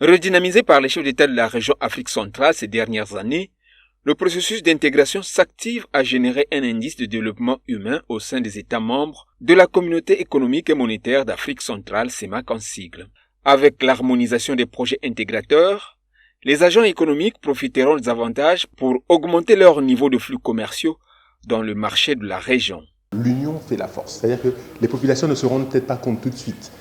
Redynamisé par les chefs d'État de la région Afrique centrale ces dernières années, le processus d'intégration s'active à générer un indice de développement humain au sein des États membres de la Communauté économique et monétaire d'Afrique centrale, CEMAC en sigle. Avec l'harmonisation des projets intégrateurs, les agents économiques profiteront des avantages pour augmenter leur niveau de flux commerciaux dans le marché de la région. L'union fait la force, c'est-à-dire que les populations ne se rendent peut-être pas compte tout de suite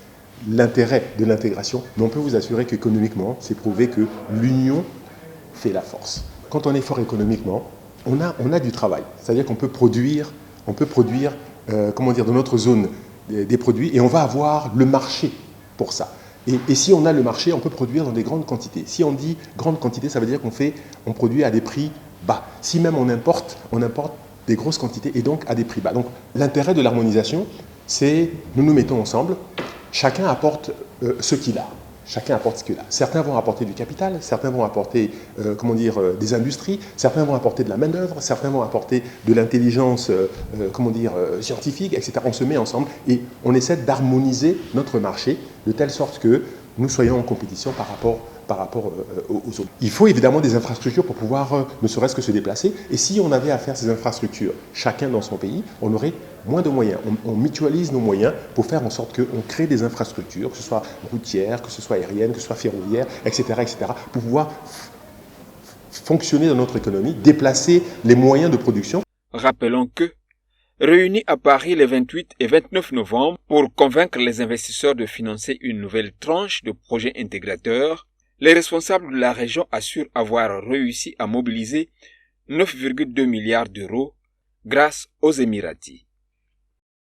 l'intérêt de l'intégration, mais on peut vous assurer qu'économiquement, c'est prouvé que l'union fait la force. Quand on est fort économiquement, on a du travail, c'est-à-dire qu'on peut produire, dans notre zone des produits et on va avoir le marché pour ça. Et si on a le marché, on peut produire dans des grandes quantités. Si on dit grande quantité, ça veut dire qu'on produit à des prix bas. Si même on importe des grosses quantités et donc à des prix bas. Donc l'intérêt de l'harmonisation, c'est nous nous mettons ensemble, chacun apporte ce qu'il a. Chacun apporte ce qu'il a. Certains vont apporter du capital, certains vont apporter des industries, certains vont apporter de la main-d'œuvre, certains vont apporter de l'intelligence scientifique, etc. On se met ensemble et on essaie d'harmoniser notre marché de telle sorte que nous soyons en compétition par rapport aux autres. Il faut évidemment des infrastructures pour pouvoir ne serait-ce que se déplacer. Et si on avait à faire ces infrastructures, chacun dans son pays, on aurait moins de moyens. On mutualise nos moyens pour faire en sorte qu'on crée des infrastructures, que ce soit routières, que ce soit aériennes, que ce soit ferroviaires, etc., pour pouvoir fonctionner dans notre économie, déplacer les moyens de production. Rappelons que, réunis à Paris les 28 et 29 novembre pour convaincre les investisseurs de financer une nouvelle tranche de projets intégrateurs, les responsables de la région assurent avoir réussi à mobiliser 9,2 milliards d'euros grâce aux Émiratis.